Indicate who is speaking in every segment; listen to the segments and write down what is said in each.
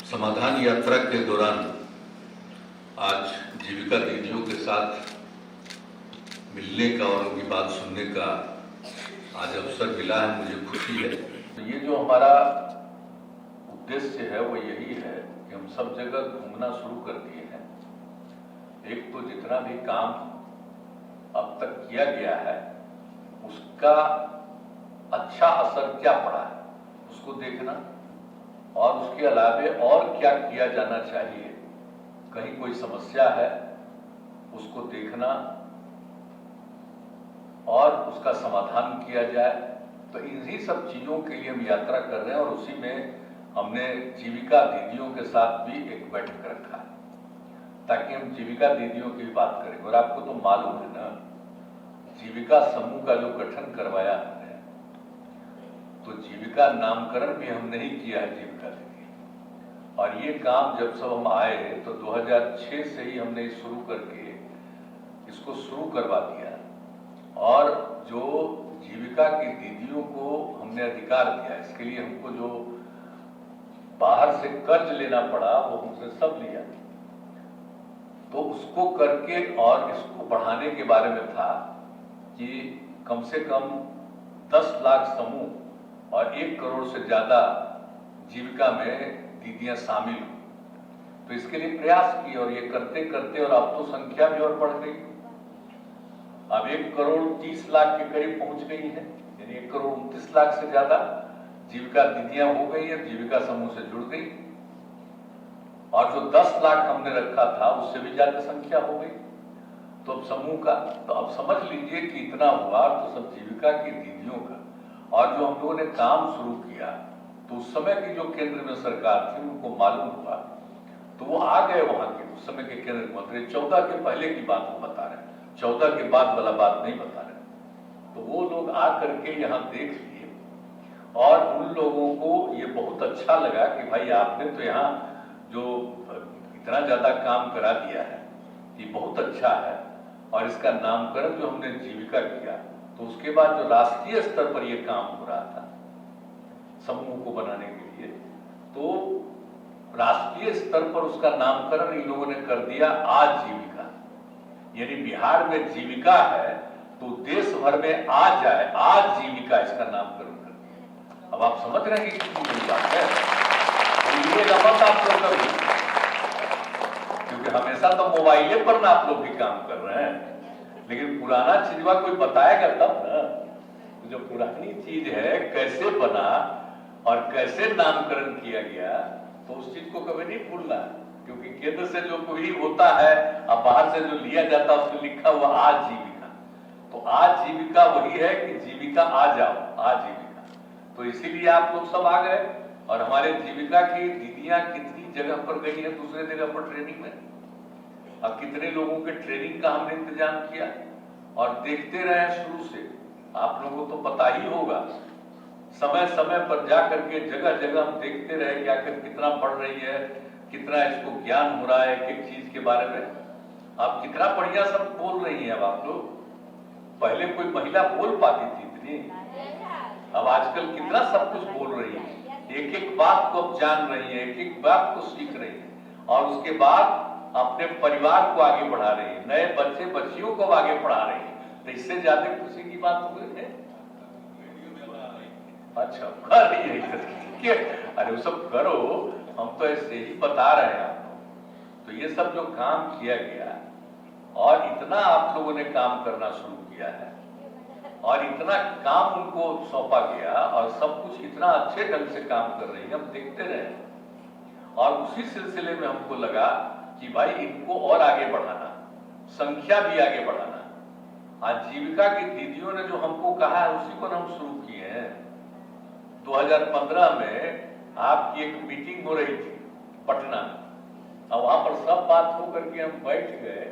Speaker 1: समाधान यात्रा के दौरान आज जीविका दीदियों के साथ मिलने का और उनकी बात सुनने का आज अवसर मिला है, मुझे खुशी है। तो ये जो हमारा उद्देश्य है वो यही है कि हम सब जगह घूमना शुरू कर दिए हैं। एक तो जितना भी काम अब तक किया गया है उसका अच्छा असर क्या पड़ा है उसको देखना, और उसके अलावे और क्या किया जाना चाहिए, कहीं कोई समस्या है उसको देखना और उसका समाधान किया जाए। तो इन्हीं सब चीज़ों के लिए हम यात्रा कर रहे हैं और उसी में हमने जीविका दीदियों के साथ भी एक बैठक रखा है ताकि हम जीविका दीदियों की बात करें। और आपको तो मालूम है ना, जीविका समूह का जो गठन करवाया हमने, तो जीविका नामकरण भी हम नहीं किया है जीविका दीदी। और ये काम जब सब हम आए तो 2006 से ही हमने शुरू करके इसको शुरू करवा दिया। और जो जीविका की दीदियों को हमने अधिकार दिया, इसके लिए हमको जो बाहर से कर्ज लेना पड़ा वो हमसे सब लिया, तो उसको करके और इसको बढ़ाने के बारे में था कि कम से कम 10 लाख समूह और 1 करोड़ से ज्यादा जीविका में दीदियां शामिल हुई। तो इसके लिए प्रयास किए और ये करते करते और अब तो संख्या भी और बढ़ गई। अब 1 करोड़ 30 लाख के करीब पहुंच गई है, यानी 1 करोड़ 29 लाख से ज्यादा जीविका दीदियां हो गई है, जीविका समूह से जुड़ गई। और जो 10 लाख हमने रखा था उससे भी ज्यादा संख्या हो गई तो अब समूह का। तो अब समझ लीजिए कि इतना हुआ तो सब जीविका की दीदियों का। और जो हम लोगों ने काम शुरू किया तो उस समय की जो केंद्र में सरकार थी उनको मालूम हुआ तो वो आ गए वहां के उस समय के केंद्र मंत्री। 14 के पहले की बात हम बता रहे हैं, 14 के बाद वाला बात नहीं बता रहे। तो वो लोग आ करके यहाँ देख लिए और उन लोगों को ये बहुत अच्छा लगा कि भाई आपने तो यहाँ जो इतना ज्यादा काम करा दिया है ये बहुत अच्छा है। और इसका नामकरण जो हमने जीविका किया तो उसके बाद जो राष्ट्रीय स्तर पर यह काम हो रहा था समूह को बनाने के लिए, तो राष्ट्रीय स्तर पर उसका नामकरण इन लोगों ने कर दिया आजीविका। यानी बिहार में जीविका है तो देश भर में आ जाए आजीविका, इसका नामकरण कर दिया। अब आप समझ रहे हैं कि कितनी बड़ी बात है। तो ये मत आप लोग कभी, क्योंकि हमेशा तो मोबाइले पर ना आप लोग भी काम कर रहे हैं, लेकिन पुराना चीजवा कोई बताएगा तब ना। तो जो पुरानी चीज है कैसे बना और कैसे नामकरण किया गया तो उस चीज को कभी नहीं भूलना, क्योंकि केंद्र से जो कोई होता है और बाहर से जो लिया जाता है उसमें लिखा हुआ आजीविका। तो आजीविका वही है कि जीविका आ जाओ, आजीविका। तो इसीलिए आप लोग सब आ गए और हमारे जीविका की दीदियां कितनी जगह पर गई है दूसरे जगह पर ट्रेनिंग में, अब कितने लोगों के ट्रेनिंग का हमने इंतजाम किया और देखते रहे शुरू से। आप लोगों को तो पता ही होगा, समय समय पर जाकर के जगह जगह हम देखते रहे कि आखिर कितना बढ़ रही है, कितना इसको ज्ञान हो रहा है एक एक चीज के बारे में। आप कितना बढ़िया सब बोल रही हैं। अब आप लोग, पहले कोई महिला बोल पाती थी इतनी, अब आजकल कितना सब कुछ बोल रही है, एक एक बात को अब जान रही है, एक एक बात को सीख रही है और उसके बाद अपने परिवार को आगे बढ़ा रही है, नए बच्चे बच्चियों को आगे पढ़ा रही है। तो इससे ज्यादा खुशी की बात हो गई है। अच्छा कर रही है, अरे वो सब करो, हम तो ऐसे ही बता रहे हैं आपको। तो ये सब जो काम किया गया और इतना आप लोगों ने काम करना शुरू किया है और इतना काम उनको सौंपा गया और सब कुछ इतना अच्छे ढंग से काम कर रही है, हम देखते रहे। और उसी सिलसिले में हमको लगा कि भाई इनको और आगे बढ़ाना, संख्या भी आगे बढ़ाना। आज जीविका की दीदियों ने जो हमको कहा है उसी को हम शुरू किए हैं। 2015 में आपकी एक मीटिंग हो रही थी पटना, और वहां पर सब बात हो करके हम बैठ गए।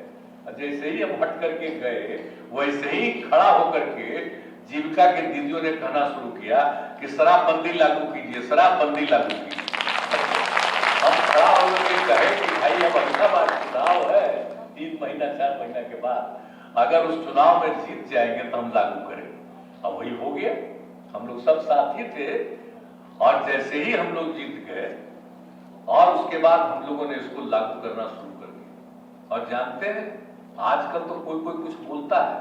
Speaker 1: जैसे ही हम हट करके गए वैसे ही खड़ा होकर के जीविका के दीदियों ने कहना शुरू किया कि शराबबंदी लागू कीजिए, शराबबंदी लागू कीजिए। हम खड़ा होकर के कहे कि भाई अब अगला बार चुनाव है 3 महीना 4 महीना के बाद, अगर उस चुनाव में जीत जाएंगे तो हम लागू करेंगे। अब वही हो गया, हम लोग सब साथी थे और जैसे ही हम लोग जीत गए और उसके बाद हम लोगों ने इसको लागू करना शुरू कर दिया। और जानते हैं, आजकल तो कोई कोई कुछ बोलता है,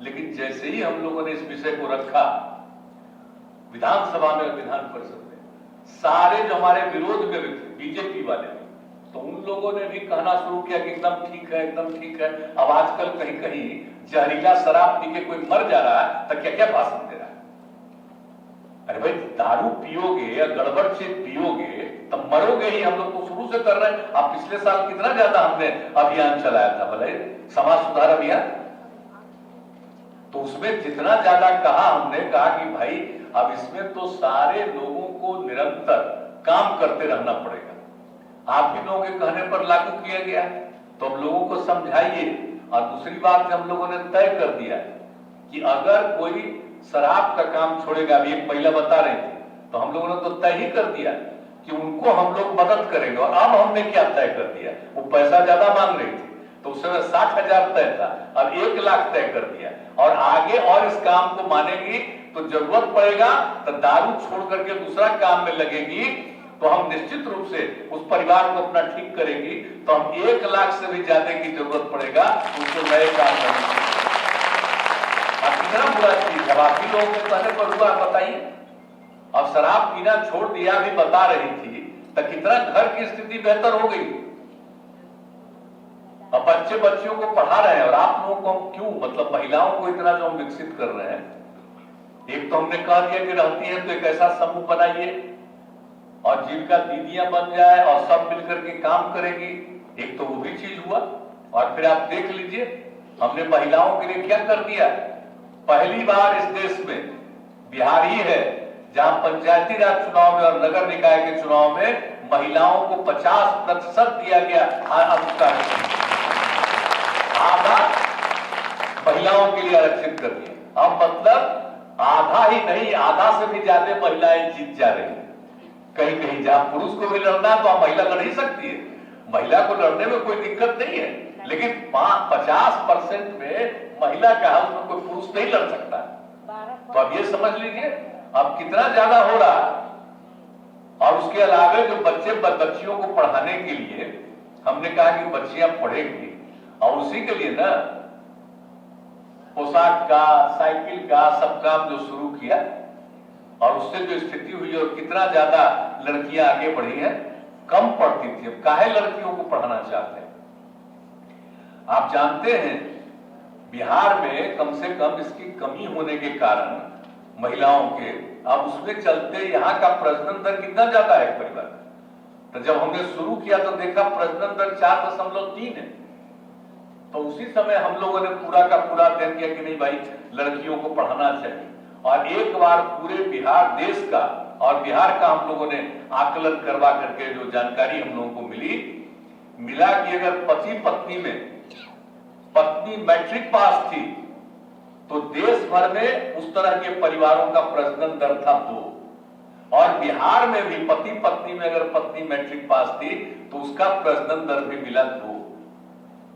Speaker 1: लेकिन जैसे ही हम लोगों ने इस विषय को रखा विधानसभा में और विधान परिषद में, सारे जो हमारे विरोध में भी थे, बीजेपी वाले, तो उन लोगों ने भी कहना शुरू किया कि एकदम ठीक है, एकदम ठीक है। अब आजकल कहीं कहीं जहरीला शराब पी के कोई मर जा रहा है तो क्या क्या भाषण दे रहा है। अरे भाई, दारू पियोगे या गड़बड़ चीज पियोगे तब मरोगे ही। हम लोग तो शुरू से कर रहे हैं। अब पिछले साल कितना ज्यादा हमने अभियान चलाया था, भले समाज सुधार अभियान, तो उसमें जितना ज्यादा कहा, हमने कहा कि भाई अब इसमें तो सारे लोगों को निरंतर काम करते रहना पड़ेगा। आप ही लोगों के कहने पर लागू किया गया, तो हम लोगों को समझाइए। और दूसरी बात हम लोगों ने तय कर दिया कि अगर कोई शराब का काम छोड़ेगा, अभी एक महिला बता रही थी, तो हम लोगों ने तो तय ही कर दिया कि उनको हम लोग मदद करेंगे। और अब हमने क्या तय कर दिया, वो पैसा ज्यादा मांग रही थी तो उस समय 60,000 तय था, अब 1 लाख तय कर दिया। और आगे और इस काम को मानेगी तो जरूरत पड़ेगा तो दारू छोड़ करके दूसरा काम में लगेगी, तो हम निश्चित रूप से उस परिवार को अपना ठीक करेंगी। तो हम 1 लाख से भी ज्यादा की जरूरत पड़ेगा उसको नए काम करने। अब कितना बुरा चीज है, आप ही लोगों के कहने पर हुआ, बताइए। अब शराब पीना छोड़ दिया, भी बता रही थी, तो कितना घर की स्थिति बेहतर हो गई। अब बच्चे बच्चियों को पढ़ा रहे हैं, और आप लोगों को हम क्यों, मतलब महिलाओं को इतना जो हम विकसित कर रहे हैं। एक तो हमने कह दिया कि रहती है तो एक ऐसा समूह बनाइए और जीविका दीदियां बन जाए और सब मिलकर के काम करेगी, एक तो वो भी चीज हुआ। और फिर आप देख लीजिए हमने महिलाओं के लिए क्या कर दिया। पहली बार इस देश में बिहार ही है जहां पंचायती राज चुनाव में और नगर निकाय के चुनाव में महिलाओं को 50% दिया गया अधिकार, आधा महिलाओं के लिए आरक्षित कर दिया। अब मतलब आधा ही नहीं, आधा से भी ज्यादा महिलाएं जीत जा रही है। कहीं कहीं जहां पुरुष को भी लड़ना है तो महिला लड़ ही सकती है, महिला को लड़ने में कोई दिक्कत नहीं है, लेकिन 50% में महिला का है, उसमें कोई पुरुष नहीं लड़ सकता। तो अब ये समझ लीजिए अब कितना ज्यादा हो रहा है। और उसके अलावा जो बच्चियों को पढ़ाने के लिए हमने कहा कि बच्चियां पढ़ेंगी, और उसी के लिए ना पोशाक का, साइकिल का सब काम जो शुरू किया, और उससे जो स्थिति हुई और कितना ज्यादा लड़कियां आगे बढ़ी हैं। कम पढ़ती थी, अब काहे लड़कियों को पढ़ाना चाहते हैं। आप जानते हैं बिहार में कम से कम इसकी कमी होने के कारण महिलाओं के, अब उसमें चलते यहाँ का प्रजनन दर कितना ज्यादा है परिवार। तो जब हमने शुरू किया तो देखा प्रजनन दर 4.3 है। तो उसी समय हम लोगों ने पूरा का पूरा तय किया कि नहीं भाई, लड़कियों को पढ़ाना चाहिए। और एक बार पूरे बिहार देश का और बिहार का हम लोगों ने आकलन करवा करके जो जानकारी हम लोगों को मिला कि अगर पति पत्नी में पत्नी मैट्रिक पास थी तो देश भर में उस तरह के परिवारों का प्रजनन दर था 2। और बिहार में भी पति पत्नी में अगर पत्नी मैट्रिक पास थी तो उसका प्रजनन दर भी मिला 2।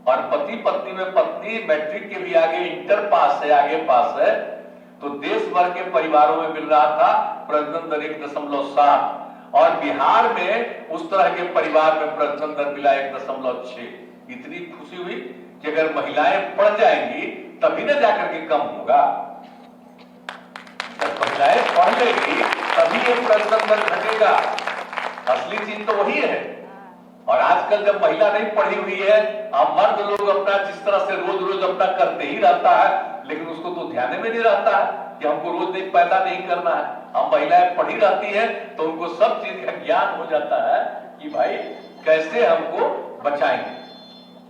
Speaker 1: और पति पत्नी में पत्नी मैट्रिक के भी आगे इंटर पास है, आगे पास है, तो देश भर के परिवारों में मिल रहा था प्रजनन दर 1.7। और बिहार में उस तरह के परिवार में प्रजनन दर मिला 1.6। इतनी खुशी हुई कि अगर महिलाएं पढ़ जाएंगी तभी ना जाकर के कम होगा। जब महिलाएं पढ़ लेगी तभी ये प्रजनन दर घटेगा। असली चीज तो वही है। और आजकल जब महिला नहीं पढ़ी हुई है, अब मर्द लोग अपना जिस तरह से रोज रोज अपना करते ही रहता है, लेकिन उसको तो ध्यान में नहीं रहता है कि हमको रोज नहीं पैदा नहीं करना है। अब महिलाएं पढ़ी रहती है तो उनको सब चीज का ज्ञान हो जाता है कि भाई कैसे हमको बचाएंगे,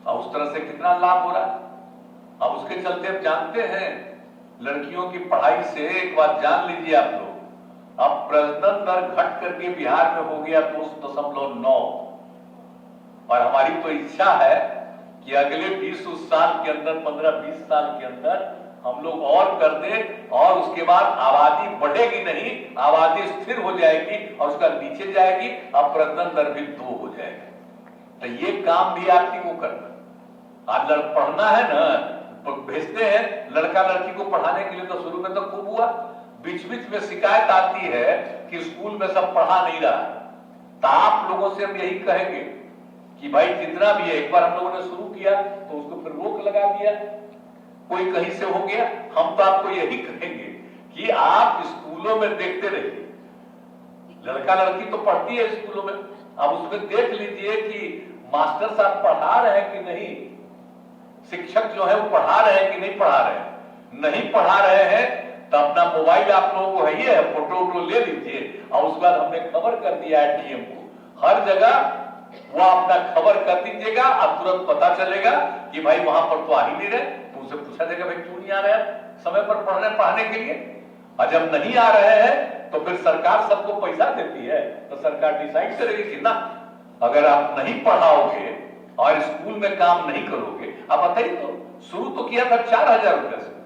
Speaker 1: और उस तरह से कितना लाभ हो रहा है। अब उसके चलते आप जानते हैं लड़कियों की पढ़ाई से एक बात जान लीजिए आप लोग, अब प्रजनन दर घट करके बिहार में हो गया 2.9। और हमारी तो इच्छा है कि अगले 20 साल के अंदर, 15-20 साल के अंदर हम लोग और कर दें, और उसके बाद आबादी बढ़ेगी नहीं, आबादी स्थिर हो जाएगी और उसका नीचे जाएगी, अब प्रजनन दर भी 2 हो जाएगा। तो ये काम भी आप ही को करना। आज पढ़ना है ना, भेजते हैं लड़का लड़की को पढ़ाने के लिए, तो शुरू में तो खूब हुआ, बीच बीच में शिकायत आती है कि स्कूल में सब पढ़ा नहीं रहा, तो आप लोगों से हम यही कहेंगे कि भाई जितना भी है, एक बार हम लोगों ने शुरू किया तो उसको फिर रोक लगा दिया, कोई कहीं से हो गया। हम तो आपको यही कहेंगे कि आप स्कूलों में देखते रहिए, लड़का लड़की तो पढ़ती है स्कूलों में, आप उसमें देख लीजिए कि मास्टर साहब पढ़ा रहे हैं कि नहीं, शिक्षक जो है वो पढ़ा रहे हैं कि नहीं पढ़ा रहे हैं। नहीं पढ़ा रहे हैं तो अपना मोबाइल आप लोगों को है, फोटो वोटो ले लीजिए, और उसके बाद हमने खबर कर दिया है डीएम को, हर जगह वो अपना खबर कर दीजिएगा और तुरंत पता चलेगा कि भाई वहां पर तो आ ही नहीं रहे, तो उसे पूछा जाएगा भाई क्यों नहीं आ रहे हैं समय पर पढ़ने के लिए। और जब नहीं आ रहे हैं तो फिर सरकार सबको पैसा देती है, तो सरकार डिसाइड करेगी कि ना, अगर आप नहीं पढ़ाओगे और स्कूल में काम नहीं करोगे। अब बताइए, तो शुरू तो किया था 4,000 रुपए से,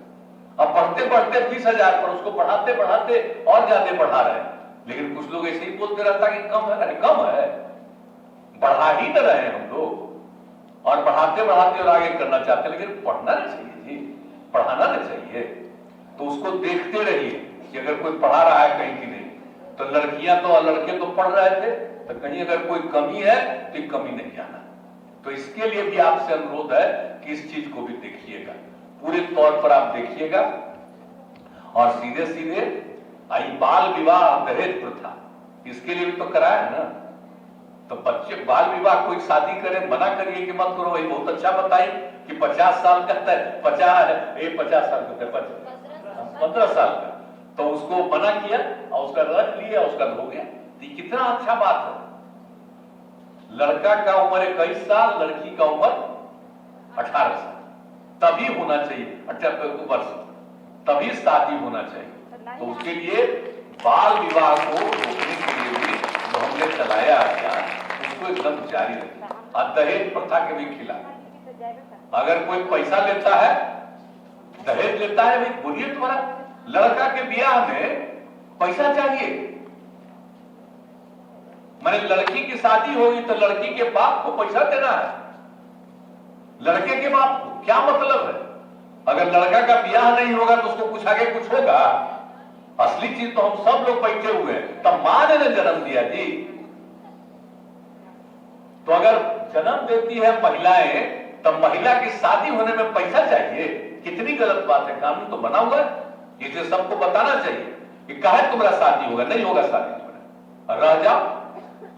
Speaker 1: अब बढ़ते बढ़ते 20,000 पर उसको बढ़ाते बढ़ाते और ज्यादा बढ़ा रहे हैं। लेकिन कुछ लोग ऐसे ही बोलते रहता कि कम है, अरे कम है, बढ़ा ही न रहे हम लोग, और बढ़ाते बढ़ाते और आगे करना चाहते, लेकिन पढ़ना नहीं चाहिए जी, पढ़ाना नहीं चाहिए। तो उसको देखते रहिए कि अगर कोई पढ़ा रहा है कहीं की नहीं, तो लड़कियां तो लड़के तो पढ़ रहे थे, तो कहीं अगर कोई कमी है तो कमी नहीं आना। तो इसके लिए भी आपसे अनुरोध है कि इस चीज को भी देखिएगा, पूरे तौर पर आप देखिएगा। और सीधे सीधे आई बाल विवाह दहेज प्रथा, इसके लिए भी तो कराया है ना। तो बच्चे बाल विवाह, कोई शादी करे मना करिए कि मत करो, वही बहुत अच्छा बताइए कि 50 साल का है, 50 साल का, 15 साल का, तो उसको मना किया और उसका रख लिया, उसका हो गया। तो कितना अच्छा बात है। लड़का का उम्र 21 साल, लड़की का उम्र 18 साल, तभी होना चाहिए, 18 वर्ष, तभी शादी होना चाहिए। तो उसके लिए बाल विवाह को रोकने के लिए भी जो हमने चलाया अभियान, उसको एकदम जारी रखें। और दहेज प्रथा के भी खिलाफ, अगर कोई पैसा लेता है, दहेज लेता है, भाई बोलिए, तुम्हारा लड़का के ब्याह में पैसा चाहिए, मैंने लड़की की शादी होगी तो लड़की के बाप को पैसा देना है, लड़के के बाप को क्या मतलब है। अगर लड़का का ब्याह नहीं होगा तो उसको कुछ आगे कुछ होगा। असली चीज तो हम सब लोग बैठे हुए हैं, तब मां ने जन्म दिया जी। तो अगर जन्म देती है महिलाएं, तब महिला की शादी होने में पैसा चाहिए, कितनी गलत बात है। कानून तो बना हुआ है, इसे सबको बताना चाहिए कि काहे तुम्हारा शादी होगा, नहीं होगा शादी तुम्हारा, रह जाओ।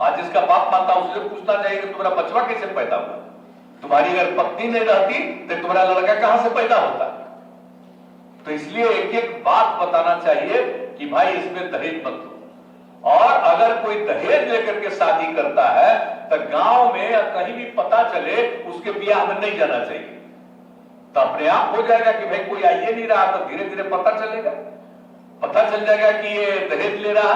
Speaker 1: आज जिसका बाप माता उससे पूछना चाहिए कि तुम्हारा बचवा कैसे पैदा हुआ, तुम्हारी अगर पत्नी नहीं रहती तो तुम्हारा लड़का कहां से पैदा होता। तो इसलिए एक एक बात बताना चाहिए कि भाई इसमें दहेज मत दो। और अगर कोई दहेज लेकर के शादी करता है तो गांव में या कहीं भी पता चले, उसके ब्याह में नहीं जाना चाहिए। तो अपने आप हो जाएगा कि भाई कोई आइए नहीं रहा, तो धीरे धीरे पता चलेगा, पता चल जाएगा कि ये दहेज ले रहा।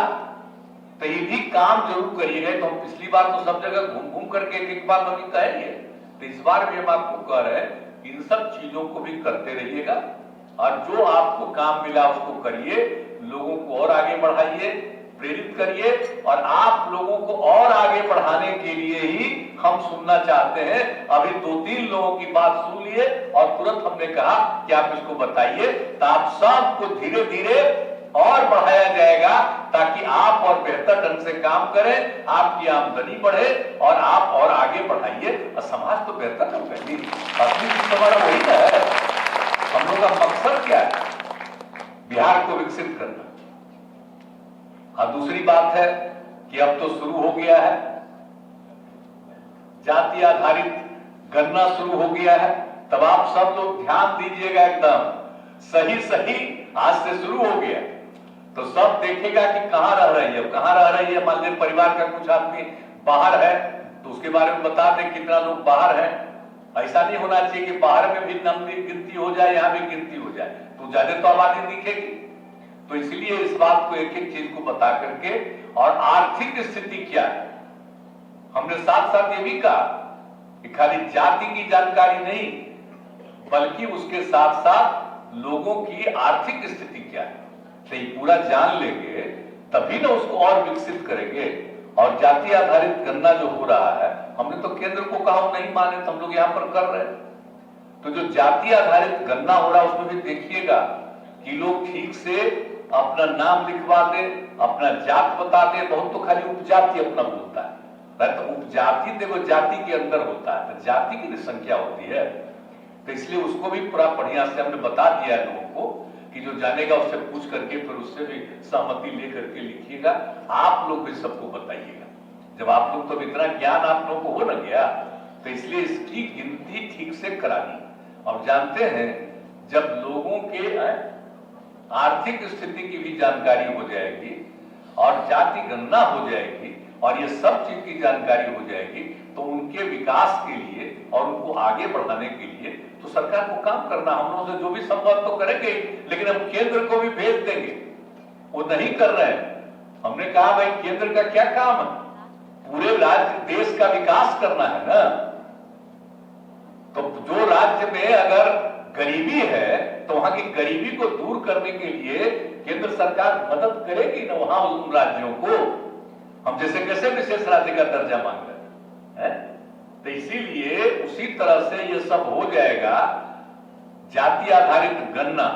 Speaker 1: तो ये भी काम जरूर करिएगा। तो हम पिछली बार तो सब जगह घूम घूम करके एक बात अभी कहेंगे, तो इस बार भी हम आपको कह रहे हैं, इन सब चीजों को भी करते रहिएगा, और जो आपको काम मिला उसको करिए, लोगों को और आगे बढ़ाइए, प्रेरित करिए। और आप लोगों को और आगे बढ़ाने के लिए ही हम सुनना चाहते हैं। अभी 2-3 लोगों की बात सुन लिए और तुरंत हमने कहा कि आप इसको बताइए, तो आप सबको धीरे धीरे और बढ़ाया जाएगा, ताकि आप और बेहतर ढंग से काम करें, आपकी आमदनी बढ़े और आप और आगे बढ़ाइए, और समाज तो बेहतर होगा। असली चीज हमारा वही है, हम लोग का मकसद क्या है, बिहार को विकसित करना। और दूसरी बात है कि अब तो शुरू हो गया है, जाति आधारित गणना शुरू हो गया है। तब आप सब लोग ध्यान दीजिएगा, एकदम सही सही आज से शुरू हो गया, तो सब देखेगा कि कहां रह रही है, कहां रह रही है। मान लीजिए परिवार का कुछ आदमी बाहर है, तो उसके बारे में बता दें कितना लोग बाहर हैं। ऐसा नहीं होना चाहिए कि बाहर में भी गिनती हो जाए, यहां भी गिनती हो जाए, तो ज्यादा तो आबादी दिखेगी। तो इसलिए इस बात को एक एक चीज को बता करके, और आर्थिक स्थिति क्या है, हमने साथ साथ ये भी कहा कि खाली जाति की जानकारी नहीं, बल्कि उसके साथ साथ लोगों की आर्थिक स्थिति क्या है, तो ये पूरा जान लेंगे, तभी ना उसको और विकसित करेंगे। और जाति आधारित गणना जो हो रहा है, हमने तो केंद्र को कहा नहीं माने, तो हम लोग यहां पर कर रहे हैं। तो जो जाति आधारित गणना हो रहा है, उसमें भी देखिएगा कि लोग ठीक से अपना नाम लिखवा दे, अपना जात बता दे। बहुत तो खाली उपजाति अपना बोलता है, तो उपजाति देखो जाति के अंदर होता है, तो जाति की संख्या होती है। तो इसलिए उसको भी पूरा बढ़िया से हमने बता दिया है लोगों को कि जो जानेगा उससे पूछ करके फिर उससे भी सहमति लेकर के लिखिएगा। आप लोग भी सबको बताइएगा। जब आप लोग तो इतना ज्ञान आप लोगों को हो न गया, तो इसलिए इसकी गिनती ठीक से करानी। और जानते हैं जब लोगों के आर्थिक स्थिति की भी जानकारी हो जाएगी और जाति गणना हो जाएगी और ये सब चीज की जानकारी हो जाएगी, तो उनके विकास के लिए और उनको आगे बढ़ाने के लिए तो सरकार को काम करना। हम लोगों से जो भी संभव तो करेंगे, लेकिन हम केंद्र को भी भेज देंगे। वो नहीं कर रहे हैं। हमने कहा भाई केंद्र का क्या काम है, पूरे राज्य देश का विकास करना है ना। तो जो राज्य में अगर गरीबी है तो वहां की गरीबी को दूर करने के लिए केंद्र सरकार मदद करेगी ना वहां उन राज्यों को। हम जैसे कैसे विशेष राज्य का दर्जा मांग रहे हैं, तो इसीलिए उसी तरह से ये सब हो जाएगा। जाति आधारित गणना,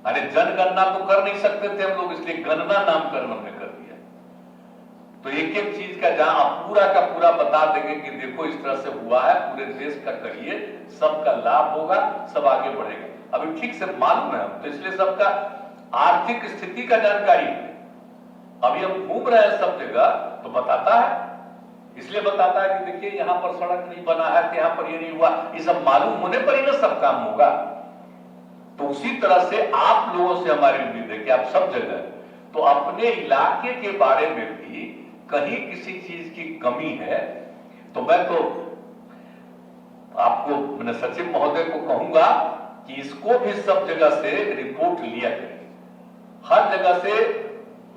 Speaker 1: अरे जनगणना तो कर नहीं सकते थे हम लोग, इसलिए गणना नामकरण हमने कर दिया। तो एक एक चीज का जहां आप पूरा का पूरा बता देंगे कि देखो इस तरह से हुआ है, पूरे देश का करिए, सबका लाभ होगा, सब आगे बढ़ेगा। अभी ठीक से मालूम है हम, तो इसलिए सबका आर्थिक स्थिति का जानकारी है। अभी हम घूम रहे हैं सब जगह, तो बताता है, इसलिए बताता है कि देखिए यहां पर सड़क नहीं बना है, यहां पर ये नहीं हुआ। ये सब मालूम होने पर ही ना सब काम होगा। तो उसी तरह से आप लोगों से हमारी उम्मीद है कि आप सब जगह तो अपने इलाके के बारे में भी कहीं किसी चीज की कमी है तो मैं तो आपको मैंने सचिव महोदय को कहूंगा कि इसको भी सब जगह से रिपोर्ट लिया करें। हर जगह से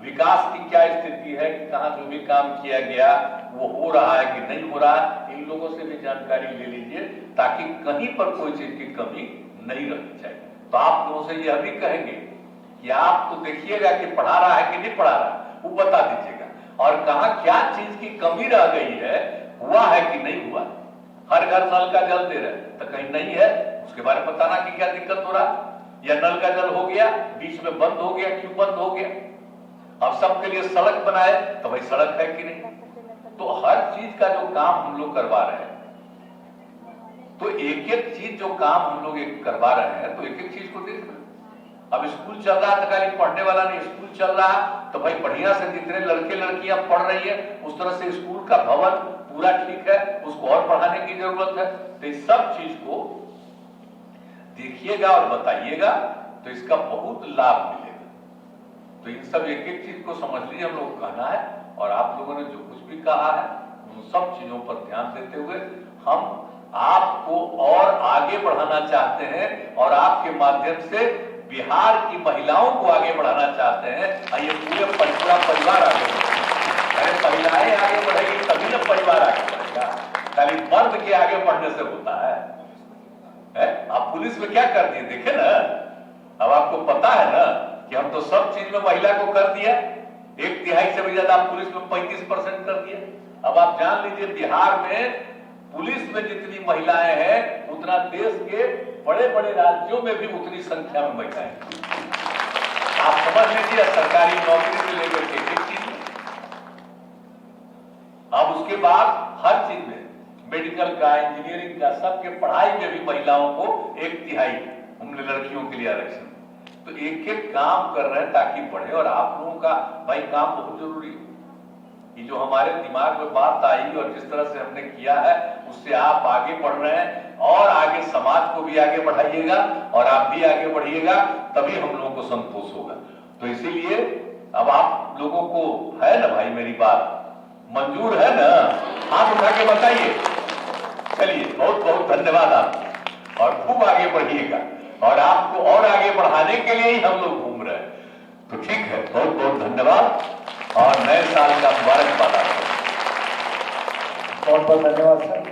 Speaker 1: विकास की क्या स्थिति है, कि कहां जो भी काम किया गया वो हो रहा है कि नहीं हो रहा है, इन लोगों से भी जानकारी ले लीजिए ताकि कहीं पर कोई चीज की कमी नहीं रहनी चाहिए। तो आप लोगों से यह भी कहेंगे कि आप तो देखिएगा कि पढ़ा रहा है कि नहीं पढ़ा रहा, वो बता दीजिएगा। और कहां क्या चीज की कमी रह गई है, हुआ है कि नहीं हुआ। हर घर नल का जल दे रहे तो कहीं नहीं है, उसके बारे में बताना कि क्या दिक्कत हो रहा, या नल का जल हो गया बीच में बंद हो गया, क्यों बंद हो गया। अब सबके लिए सड़क बनाए तो भाई सड़क है कि नहीं। तो हर चीज का जो काम हम लोग करवा रहे हैं, तो एक एक चीज जो काम हम लोग करवा रहे हैं, तो एक एक चीज को देख रहे हैं। अब स्कूल चल रहा है तो खाली पढ़ने वाला नहीं, स्कूल चल रहा है तो भाई बढ़िया से जितने लड़के लड़कियां पढ़ रही है उस तरह से स्कूल का भवन पूरा ठीक है, उसको और बढ़ाने की जरूरत है। तो इस सब चीज को देखिएगा और बताइएगा तो इसका बहुत लाभ मिलेगा। तो इन सब एक एक चीज को समझ लीजिए हम लोग कहना है। और आप लोगों ने जो कुछ भी कहा है उन सब चीजों पर ध्यान देते हुए हम आपको और आगे बढ़ाना चाहते हैं और आपके माध्यम से बिहार की महिलाओं को आगे बढ़ाना चाहते हैं। ये पूरा परिवार आगे बढ़ेगा। अरे महिलाएं आगे बढ़ेगी तभी ना परिवार आगे बढ़ेगा, खाली मर्द के आगे बढ़ने से होता है। आप पुलिस में क्या कर दिए देखे ना। अब आपको पता है ना कि हम तो सब चीज में महिला को कर दिया, 1/3 से भी ज्यादा पुलिस में 35% कर दिया। अब आप जान लीजिए बिहार में पुलिस में जितनी महिलाएं हैं उतना देश के बड़े बड़े राज्यों में भी उतनी संख्या में महिलाएं। आप समझ लीजिए सरकारी नौकरी से लेकर के एक चीज में, अब उसके बाद हर चीज में मेडिकल का, इंजीनियरिंग का, सबके पढ़ाई में भी महिलाओं को 1/3 हमने लड़कियों के लिए आरक्षण। तो एक एक काम कर रहे हैं ताकि बढ़े। और आप लोगों का भाई काम बहुत जरूरी है। ये जो हमारे दिमाग में बात आई और जिस तरह से हमने किया है उससे आप आगे बढ़ रहे हैं और आगे समाज को भी आगे बढ़ाइएगा और आप भी आगे बढ़िएगा, तभी हम लोगों को संतोष होगा। तो इसीलिए अब आप लोगों को है ना भाई मेरी बात मंजूर है ना, हाथ उठा के बताइए। चलिए बहुत बहुत धन्यवाद आपको और खूब आगे बढ़िएगा। और आपको और आगे बढ़ाने के लिए ही हम लोग घूम रहे हैं। तो ठीक है, बहुत बहुत धन्यवाद और नए साल का मुबारकबाद आपको।
Speaker 2: बहुत बहुत धन्यवाद सर।